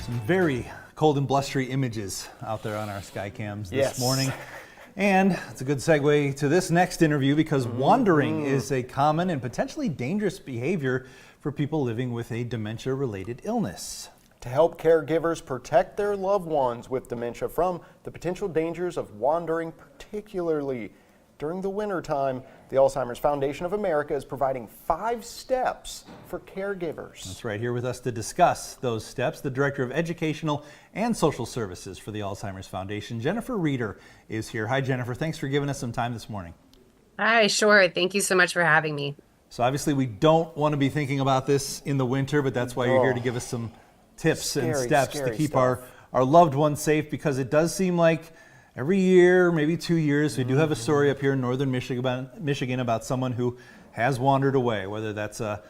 Some very cold and blustery images out there on our sky cams this morning. And it's a good segue to this next interview because wandering is a common and potentially dangerous behavior for people living with a dementia-related illness. To help caregivers protect their loved ones with dementia from the potential dangers of wandering, particularly during the wintertime, the Alzheimer's Foundation of America is providing 5 steps for caregivers. That's right. Here with us to discuss those steps, the Director of Educational and Social Services for the Alzheimer's Foundation, Jennifer Reeder, is here. Hi, Jennifer. Thanks for giving us some time this morning. Hi, sure. Thank you so much for having me. So obviously we don't want to be thinking about this in the winter, but that's why you're here to give us some tips and steps to keep our loved ones safe, because it does seem like every year, maybe 2 years, we do have a story up here in northern Michigan about someone who has wandered away, whether that's a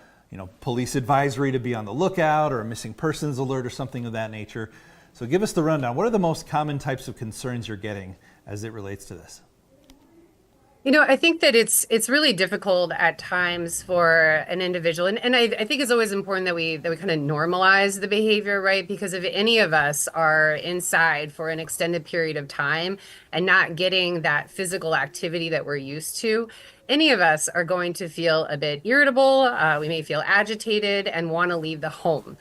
police advisory to be on the lookout or a missing persons alert or something of that nature. So give us the rundown. What are the most common types of concerns you're getting as it relates to this? I think that it's really difficult at times for an individual, and I think it's always important that we kind of normalize the behavior, right? Because if any of us are inside for an extended period of time and not getting that physical activity that we're used to, any of us are going to feel a bit irritable. We may feel agitated and want to leave the home.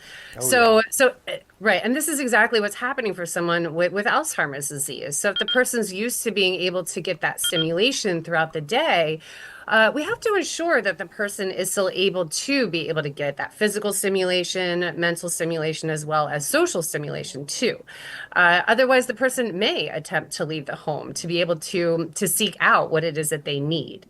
Right. And this is exactly what's happening for someone with Alzheimer's disease. So if the person's used to being able to get that stimulation throughout the day, we have to ensure that the person is still able to get that physical stimulation, mental stimulation, as well as social stimulation too. Otherwise, the person may attempt to leave the home to be able to seek out what it is that they need.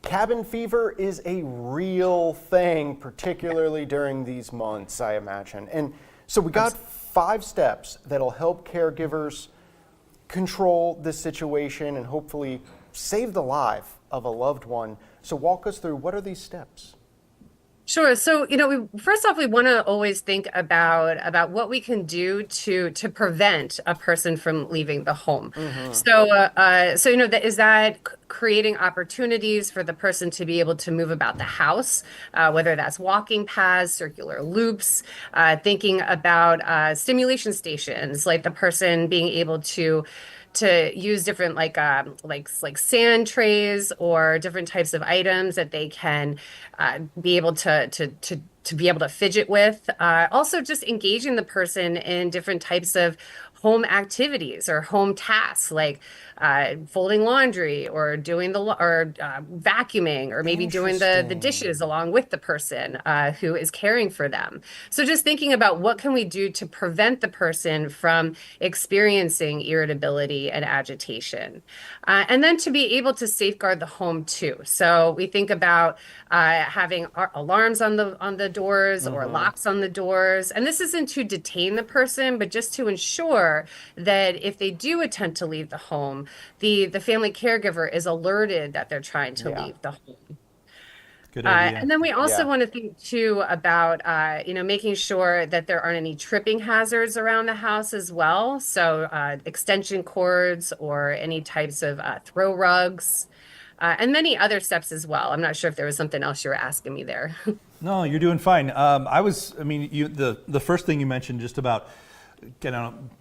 Cabin fever is a real thing, particularly during these months, I imagine. And so we got 5 steps that'll help caregivers control this situation and hopefully save the life of a loved one. So walk us through, what are these steps? Sure. So, first off, we want to always think about what we can do to prevent a person from leaving the home. That creating opportunities for the person to be able to move about the house, whether that's walking paths, circular loops, thinking about stimulation stations, like the person being able to use different like sand trays or different types of items that they can be able to be able to fidget with. Also, just engaging the person in different types of home activities or home tasks, like folding laundry or doing vacuuming, or maybe doing the dishes along with the person who is caring for them. So just thinking about what can we do to prevent the person from experiencing irritability and agitation, and then to be able to safeguard the home too. So we think about having alarms on the doors or locks on the doors, and this isn't to detain the person, but just to ensure that if they do attempt to leave the home, the family caregiver is alerted that they're trying to leave the home. Good idea. And then we also want to think too about making sure that there aren't any tripping hazards around the house as well. So extension cords or any types of throw rugs. And many other steps as well. I'm not sure if there was something else you were asking me there. No, you're doing fine. The first thing you mentioned just about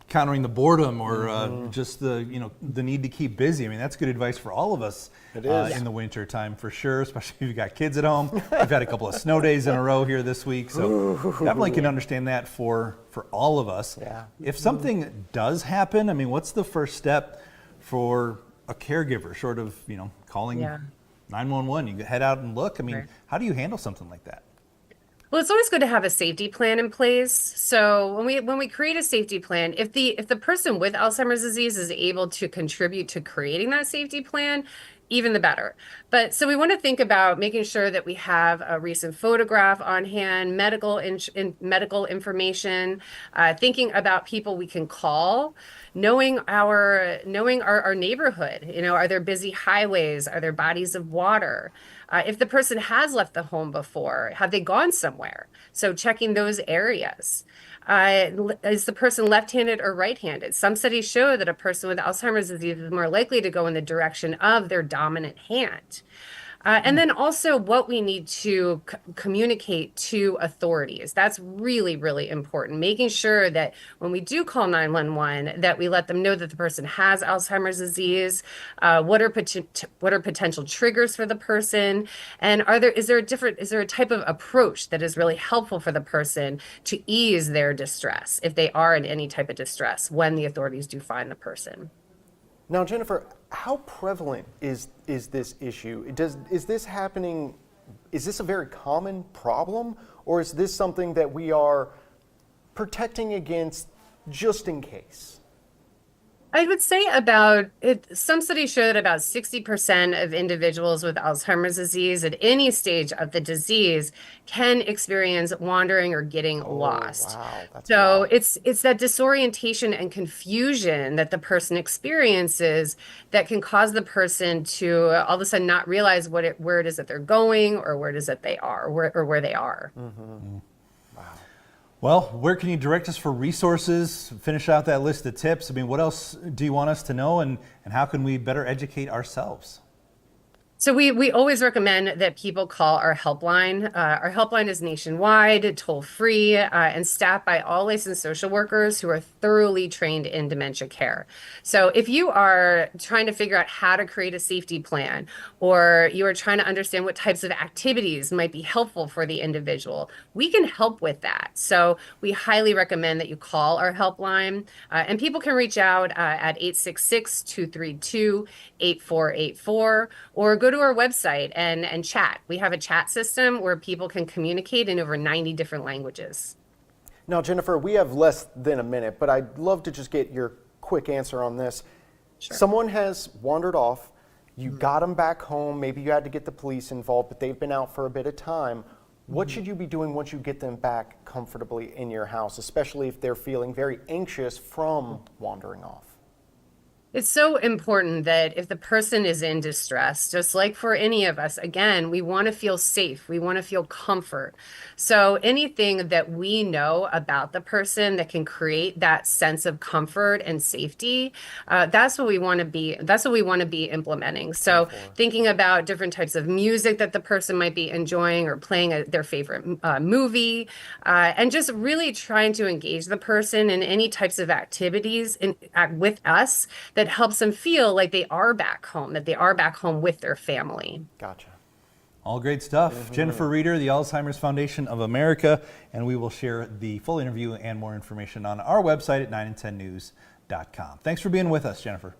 countering the boredom or just the need to keep busy. I mean, that's good advice for all of us in the winter time for sure, especially if you've got kids at home. We've had a couple of snow days in a row here this week, so definitely can understand that for all of us. Yeah. If something does happen, what's the first step for a caregiver, short of calling 911? You head out and look. How do you handle something like that? Well, it's always good to have a safety plan in place. So when we create a safety plan, if the person with Alzheimer's disease is able to contribute to creating that safety plan, even the better. But so we want to think about making sure that we have a recent photograph on hand, medical information, thinking about people we can call, knowing our neighborhood. Are there busy highways? Are there bodies of water? If the person has left the home before, have they gone somewhere? So checking those areas. Is the person left-handed or right-handed? Some studies show that a person with Alzheimer's disease is more likely to go in the direction of their dominant hand. And then also what we need to communicate to authorities. That's really, really important. Making sure that when we do call 911, that we let them know that the person has Alzheimer's disease, what are potential triggers for the person, and is there a type of approach that is really helpful for the person to ease their distress if they are in any type of distress when the authorities do find the person. Now, Jennifer, how prevalent is this issue? Is this happening? Is this a very common problem, or is this something that we are protecting against just in case? I would say some studies show that about 60% of individuals with Alzheimer's disease at any stage of the disease can experience wandering or getting lost. Wow, that's So it's that disorientation and confusion that the person experiences that can cause the person to all of a sudden not realize where it is that they're going or where it is that they are, where they are. Mm-hmm. Well, where can you direct us for resources? Finish out that list of tips. I mean, what else do you want us to know, and how can we better educate ourselves? So we always recommend that people call our helpline. Our helpline is nationwide, toll-free, and staffed by all licensed social workers who are thoroughly trained in dementia care. So if you are trying to figure out how to create a safety plan, or you are trying to understand what types of activities might be helpful for the individual, we can help with that. So we highly recommend that you call our helpline, and people can reach out at 866-232-8484, or go to our website and chat. We have a chat system where people can communicate in over 90 different languages. Now, Jennifer, we have less than a minute, but I'd love to just get your quick answer on this. Sure. Someone has wandered off. You got them back home. Maybe you had to get the police involved, but they've been out for a bit of time. What should you be doing once you get them back comfortably in your house, especially if they're feeling very anxious from wandering off? It's so important that if the person is in distress, just like for any of us, again, we want to feel safe. We want to feel comfort. So anything that we know about the person that can create that sense of comfort and safety, that's what we want to be. That's what we want to be implementing. So thinking about different types of music that the person might be enjoying, or playing their favorite movie, and just really trying to engage the person in any types of activities with us that helps them feel like they are back home, that they are back home with their family. Gotcha. All great stuff. Jennifer Reeder, the Alzheimer's Foundation of America, and we will share the full interview and more information on our website at 9and10news.com. Thanks for being with us, Jennifer.